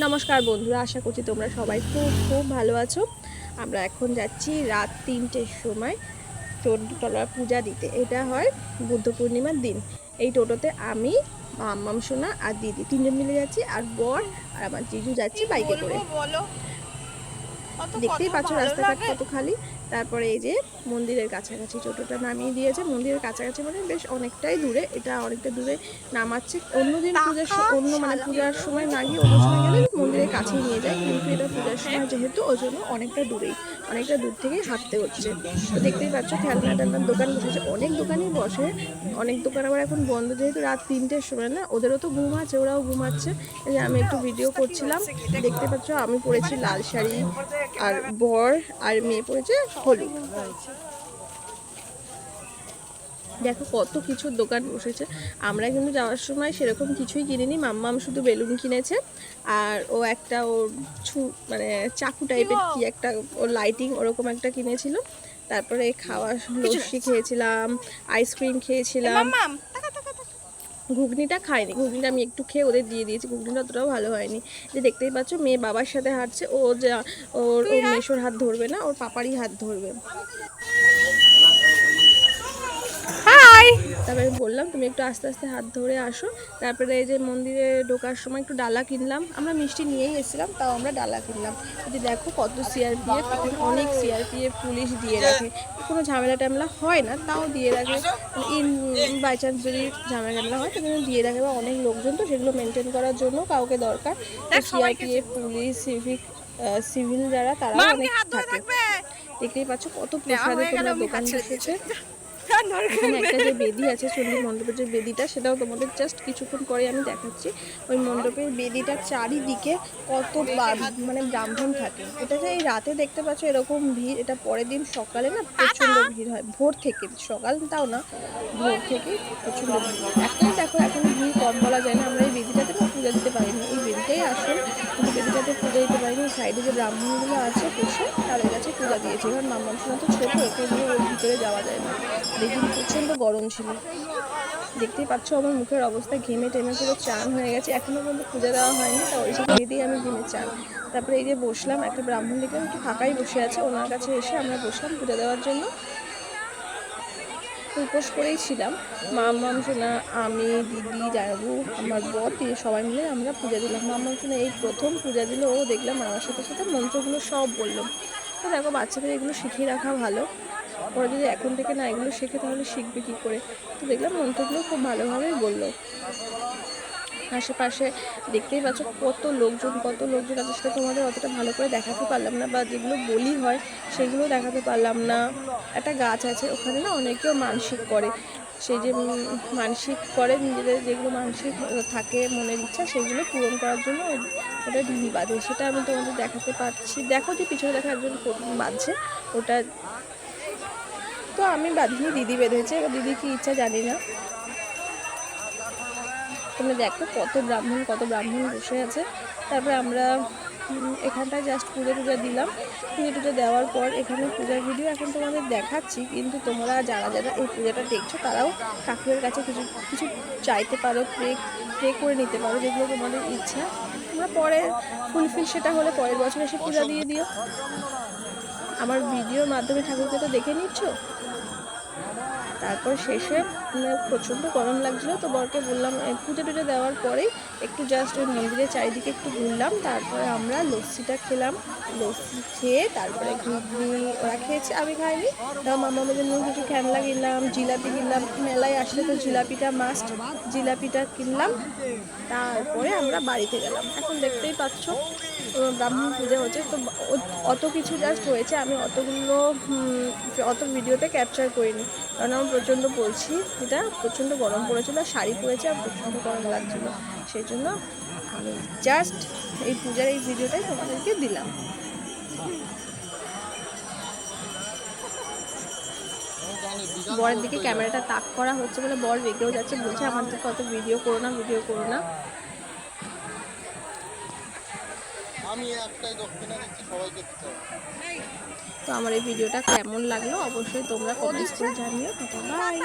নমস্কার বন্ধুরা, আশা করছি তোমরা সবাই খুব খুব ভালো আছো। আমরা এখন যাচ্ছি রাত 3টের সময় চণ্ডীতলা পূজা দিতে। এটা হয় বুদ্ধ পূর্ণিমার দিন। এই টোটোতে আমি, মাম্মাম সোনা আর দিদি তিনজন মিলে যাচ্ছি, আর বর আর আমার জিজু যাচ্ছি বাইকে করে। দেখতেই পাচ্ছ রাস্তাঘাট কত খালি। তারপরে এই যে মন্দিরের কাছাকাছি টোটোটা নামিয়ে দিয়েছে। মন্দিরের কাছাকাছি মানে বেশ অনেকটাই দূরে, এটা অনেকটা দূরে নামাচ্ছে। অন্যদিন পূজার সময় না গিয়ে অন্য সময় গেলে মন্দিরের কাছেই নিয়ে যায়, কিন্তু এটা পূজার সময় যেহেতু ওই জন্য অনেকটা দূর থেকেই হাঁটতে হচ্ছে। তো দেখতেই পাচ্ছ খেলনা টেলনার দোকান বসেছে, অনেক দোকানই বসে। অনেক দোকান আবার এখন বন্ধ, যেহেতু রাত 3টের সময় না, ওদেরও তো ঘুম আছে, ওরাও ঘুমাচ্ছে। এই যে আমি একটু ভিডিও করছিলাম, দেখতে পাচ্ছ আমি পরেছি লাল শাড়ি, আর বর আর মেয়ে পড়েছে হলুদ। দেখো কত কিছুর দোকান বসেছে। আমরা কিন্তু যাওয়ার সময় সেরকম কিছুই কিনিনি, মাম্মাম শুধু বেলুন কিনেছে, আর ও একটা ওর মানে চাকু টাইপের কি একটা ওর লাইটিং ওরকম একটা কিনেছিল। তারপরে খাওয়া লস্যি খেয়েছিলাম, আইসক্রিম খেয়েছিলাম। ঘুগনিটা খাইনি, ঘুগনিটা আমি একটু খেয়ে ওদের দিয়ে দিয়েছি, ঘুগনিটা অতটাও ভালো হয়নি। যে দেখতেই পাচ্ছ মেয়ে বাবার সাথে হাঁটছে, ও যে ওর মেশোর হাত ধরবে না, ওর পাপারই হাত ধরবে। তারপরে বললাম তুমি একটু আস্তে আস্তে হাত ধরে আসো। তারপরে এই যে মন্দিরে ঢোকার সময় একটু ডালা কিনলাম, আমরা মিষ্টি নিয়েই এসেছিলাম, তাও আমরা ডালা কিনলাম। যে দেখো কত সিআরপিএফ, এখানে অনেক সিআরপিএফ পুলিশ দিয়ে রাখে, কোনো ঝামেলা টামেলা হয় না, তাও দিয়ে রাখে। বাই চান্স যদি ঝামেলা টামেলা হয় সেখানে দিয়ে রাখে, বা অনেক লোকজন তো সেগুলো মেনটেন করার জন্য কাউকে দরকার। সিআরপিএফ, পুলিশ, সিভিল যারা, তারাও অনেক থাকে। দেখতেই পাচ্ছ কত প্রসাদের তোমরা দোকান বসেছে। এখানে একটা যে বেদি আছে চণ্ডী মণ্ডপের যে বেদিটা, সেটাও তোমাদের জাস্ট কিছুক্ষণ পরে আমি দেখাচ্ছি। ওই মণ্ডপের বেদিটার চারিদিকে কত মানে ব্রাহ্মণ থাকে। এটা যে এই রাতে দেখতে পাচ্ছ এরকম ভিড়, এটা পরের দিন সকালে না প্রচণ্ড ভিড় হয়, ভোর থেকে, সকাল তাও না, ভোর থেকে প্রচণ্ড ভিড়। এখন দেখো এখন ভিড় কম বলা যায় না, আমরা এই বেদিটাতে না পূজা দিতে পারিনি, এই বেদিটাই আসল, কিন্তু বেদিটাতে পূজা দিতে পারিনি। সাইডে যে ব্রাহ্মণগুলো আছে বসে তাদের কাছে পূজা দিয়েছি। এবার মাম্মাম সোনা তো ছোটো, ওকে নিয়ে ওর ভিতরে যাওয়া যায় না। দেখুন প্রচণ্ড গরম ছিল, দেখতেই পাচ্ছ আমার মুখের অবস্থা, ঘেমে টেমে পুরো চান হয়ে গেছে। এখনো পর্যন্ত পূজা দেওয়া হয়নি, তা ওই সব দিয়েই আমি ঘেমে চান। তারপরে এই যে বসলাম, একটা ব্রাহ্মণ দেখলাম একটু ফাঁকাই বসে আছে, ওনার কাছে এসে আমরা বসলাম পূজা দেওয়ার জন্য। উপোস করেই ছিলাম, মাম্মাম সোনা, আমি, দিদি, জানবু, আমার বর দিয়ে সবাই মিলে আমরা পূজা দিলাম। মাম্মাম সোনা এই প্রথম পূজা দিল, ও দেখলাম আমার সাথে সাথে মন্ত্রগুলো সব বললো। তো দেখো বাচ্চাদের এগুলো শিখিয়ে রাখা ভালো, ওরা যদি এখন থেকে না এগুলো শেখে তাহলে শিখবে কী করে। তো দেখলাম মন্ত্রগুলো খুব ভালোভাবেই বললো। আশেপাশে দেখতেই পাচ্ছ কত লোকজন আছে, সেটা তোমাদের অতটা ভালো করে দেখাতে পারলাম না, বা যেগুলো বলি হয় সেগুলো দেখাতে পারলাম না। একটা গাছ আছে ওখানে না, অনেকেও মানসিক করে, সেই যে মানসিক করে নিজেদের যেগুলো মানসিক থাকে মনের ইচ্ছা, সেগুলো পূরণ করার জন্য ওটা ঢিল বাঁধে, সেটা আমি তোমাদের দেখাতে পারছি। দেখো যে পিছনে দেখা একজন বাঁধছে ওটা, তো আমি বাঁধিনি, দিদি বেঁধেছে, এবার দিদি কি ইচ্ছা জানি না। তোমরা দেখো কত ব্রাহ্মণ বসে আছে। তারপরে আমরা এখানটায় জাস্ট পুজো টুজো দিলাম। পুজো টুজো দেওয়ার পর এখানে পূজার ভিডিও এখন তোমাদের দেখাচ্ছি, কিন্তু তোমরা যারা যারা এই পূজাটা দেখছো তারাও ঠাকুরের কাছে কিছু কিছু চাইতে পারো, প্রে করে নিতে পারো, যেগুলো তোমাদের ইচ্ছা। তোমরা পরে ফুলফিল সেটা হলে পরের বছর এসে পূজা দিয়ে দিও। আমার ভিডিওর মাধ্যমে ঠাকুরকে তো দেখে নিচ্ছ। তারপর শেষে প্রচণ্ড গরম লাগছিলো, তো বরকে বললাম পুজো টুজো দেওয়ার পরেই একটু জাস্ট ওই মন্দিরের চারিদিকে একটু ঘুরলাম। তারপরে আমরা লস্যিটা খেলাম, লস্যি খেয়ে তারপরে ঘুগনি ওরা খেয়েছে, আমি খাইনি। তাও মামাদের জন্য কিছু খেলনা কিনলাম, জিলাপি কিনলাম, মেলায় আসলে তো জিলাপিটা মাস্ট, জিলাপিটা কিনলাম। তারপরে আমরা বাড়িতে গেলাম। এখন দেখতেই পাচ্ছ ব্রাহ্মণ পূজা হচ্ছে, তো অত কিছু জাস্ট হয়েছে, আমি অত ভিডিওতে ক্যাপচার করিনি, কারণ আমার প্রচণ্ড বলছি, এটা প্রচণ্ড গরম পড়েছিল, শাড়ি পরেছে আর প্রচণ্ড গরম লাগছিলো, সেই জন্য আমি জাস্ট এই পূজার এই ভিডিওটাই তোমাদেরকে দিলাম। বরের দিকে ক্যামেরাটা তাক করা হচ্ছে বলে বর রেগেও যাচ্ছে, বলছে আমার দিকে অত ভিডিও করো না। তো আমার এই ভিডিওটা কেমন লাগলো অবশ্যই তোমরা কমেন্টস করে জানিও। বাই।